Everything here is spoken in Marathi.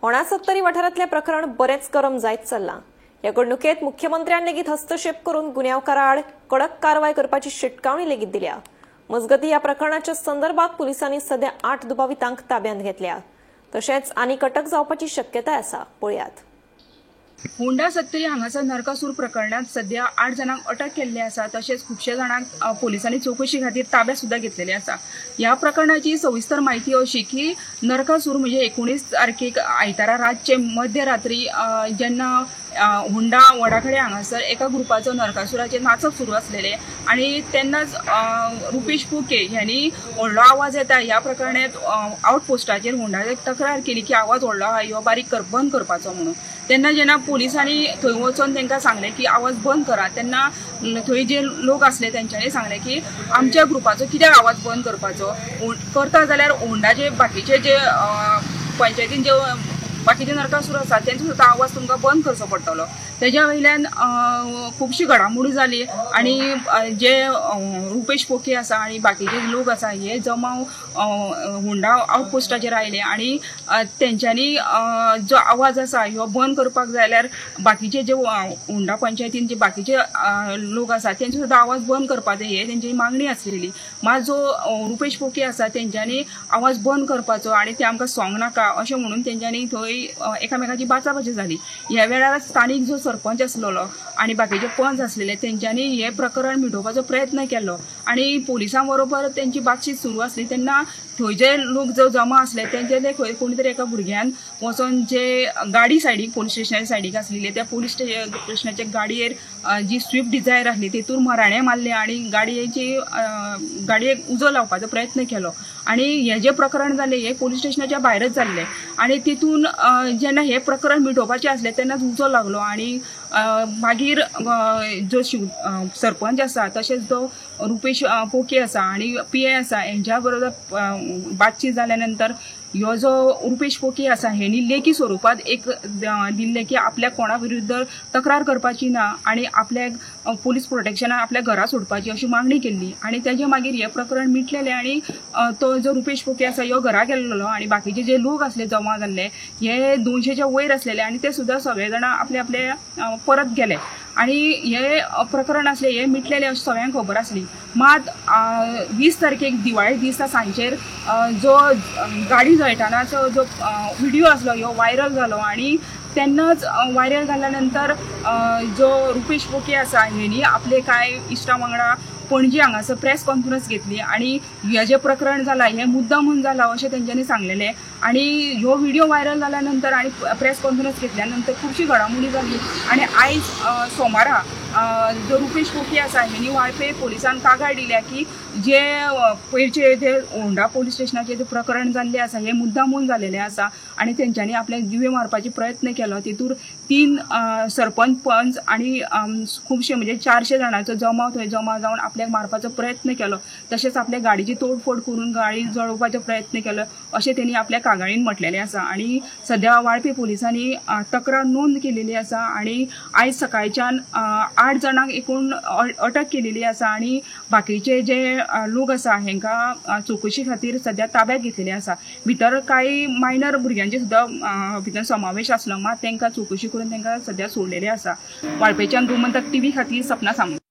69 वाठारांतलें प्रकरण बरेच गरम जायत चल्लां। ह्या घडणुकेंत मुख्यमंत्र्यान लेगीत हस्तक्षेप करून गुन्यांवकारां आड कडक कारवाय करपाची शिटकावणी लेगीत दिल्या। मजगतीं ह्या प्रकरणाच्या संदर्भात पुलिसांनी सध्या 8 दुबावितांक ताब्यांत घेतल्या। तशेंच आनीक अटक जावपाची शक्यताय आसा। पळयात। होंडा 70 हांगासर नरकासूर प्रकरणात सध्या 8 जाणांक अटक केल्ली आसा। तशेंच खुबशे जाणांक पोलिसांनी चौकशी खातीर ताब्यात सुद्धा घेतलेली आसा। ह्या प्रकरणाची सविस्तर माहिती अशी की नरकासूर म्हणजे 19 तारखेक आयतारा रातचे मध्यरात्री जेन्ना होंडा वडाखडे हांगासर एका ग्रुपाचो नरकासुराचे नाचप सुरू असलेले आणि तेन्नाच रुपेश पोके यांनी व्हडलो आवाज येता ह्या प्रकरणात आउटपोस्टाचेर होंडाचे तक्रार केली की आवाज व्हडलो आहा ह्यो बारीक बंद करपाचो म्हणून। तेन्ना जेन्ना पोलिसांनी थंय वचून तांकां सांगलें की आवाज बंद करा तेन्ना थंय जे लोक आसले तेंच्यांनी सांगलें की आमच्या ग्रुपाचो कित्याक आवाज बंद करपाचो, करता जाल्यार होंडाचे बाकीचे जे पंचायतीन जे बाकीचे नरकासूर आसा तेंचो सुद्दां आवाज तुमकां बंद करचो पडटलो। तेज्या वयल्यान खुबशी घडामोडी जाली आणि जे रुपेश पोके आसा आणि बाकीचे लोक आसा हे जमाव होंडा आउटपोस्टाचेर आयले आणि तेंच्यांनी जो आवाज आसा ह्यो बंद करपाक जाल्यार बाकीचे जे होंडा पंचायतीन जे बाकीचे लोक आसा तेंचो सुद्दां आवाज बंद करपाचो हे तेंची मागणी आसलेली। मात जो रुपेश पोके आसा तेंच्यांनी आवाज बंद करपाचो आणि ते आमकां सोंग नाका अशें म्हणून तेंच्यांनी थंय एकामेकाची बाचाबाची जाली। ह्या वेळार स्थानीक जो सरपंच आसलेलो आणि बाकीचे पंच असलेले तेंच्यांनी हे प्रकरण मिटोवपाचो प्रयत्न केलो आणि पोलिसां बरोबर तेंची बातचीत सुरू आसली तेन्ना थंय जे लोक जो जमा असले तेंचे कोणी तरी एका भुरग्यान वचून जे गाडी सायडीक पोलीस स्टेशनाच्या सायडीक आसलेली त्या पोलीस स्टेशनाच्या गाडयेर जी स्विफ्ट डिझायर आसली तेतून मराणे मारले आणि गाडयेक उजो लावपाचो प्रयत्न केलो आणि हे जे प्रकरण जाले हे पोलीस स्टेशनाच्या भायरच जाल्ले आणि तितून जेन्ना हे प्रकरण मिटोवपाचें आसलें तेन्नाच उजो लागलो आणि मागीर जो सरपंच आसा तशेंच जो रुपेश पोके आसा आणि PI आसा हेंच्या बरोबर बातचीत जाल्या नंतर ह्यो जो रुपेश पोके आसा हेणी लेखी स्वरूपात एक दिल्ले की आपल्या कोणा विरुद्ध तक्रार करपाची ना आणि आपल्याक पोलीस प्रोटेक्शनान आपल्या घरा सोडपाची अशी मागणी केल्ली आणि तेजे मागीर हे प्रकरण मिटलेले आणि तो जो रुपेश पोके आसा ह्यो घरा गेल्लो आणि बाकीचे जे लोक असले जमा जाल्ले हे 200च्या वयर असलेले आणि ते सुद्धा सगळे जाण आपले आपले परत गेले आणि हे प्रकरण असले हे मिटलेले अशें सगळ्यांक खबर आसली। मात 20 तारखेक दिवाळी दिसा सांजेर जो गाडी जळटनाचो जो व्हिडिओ आसलो ह्यो व्हायरल जालो आणि तेन्नाच व्हायरल जाल्यानंतर जो रुपेश पोके आसा हेणी आपले कांय इश्टां वांगडा पणजी हांगासर प्रेस कॉन्फरन्स घेतली आणि हे जे प्रकरण जाला हे मुद्दामून जाला अशें तेंच्यांनी सांगलेले आणि ह्यो व्हिडिओ व्हायरल जाल्यानंतर आणि प्रेस कॉन्फरन्स घेतल्यानंतर खुबशी घडामोडी जाली आणि आयज सोमारा जो रुपेश पोके आसा हेणी वाळपे पोलिसान कागाळ दिल्या की जे पयरचे जे होंडा पोलीस स्टेशनाचे जे प्रकरण जाल्ले आसा हे मुद्दामून जालेले आसा आणि तेंच्यांनी आपल्याक दिवे मारपाचे प्रयत्न केलो। तितूर 3 सरपंच पंच आणि खुबशे म्हणजे 400 जाणांचो जमाव थंय जमा जावन आपल्याक मारपाचो प्रयत्न केलो। तशेंच आपल्या गाडीची तोडफोड करून गाडी जळोवपाचो प्रयत्न केलो अशें तेणी आपल्या कागाळीन म्हटलेलें आसा आणि सध्या वाळपे पोलिसांनी तक्रार नोंद केलेली आसा आणि आयज सकाळच्यान 8 जाणांक एकूण अटक केलेली आसा आणि बाकीचे जे लोक आसा हेंकां चौकशी खातीर सध्या ताब्यात घेतलेले आसा। भितर कांय मायनर भुरग्यांचे सुद्दां भितर समावेश आसलो मात तांकां चौकशी करून तांकां सध्या सोडलेले आसा। वाळपेच्यान गोमंतक TV खातीर सपना सामंत।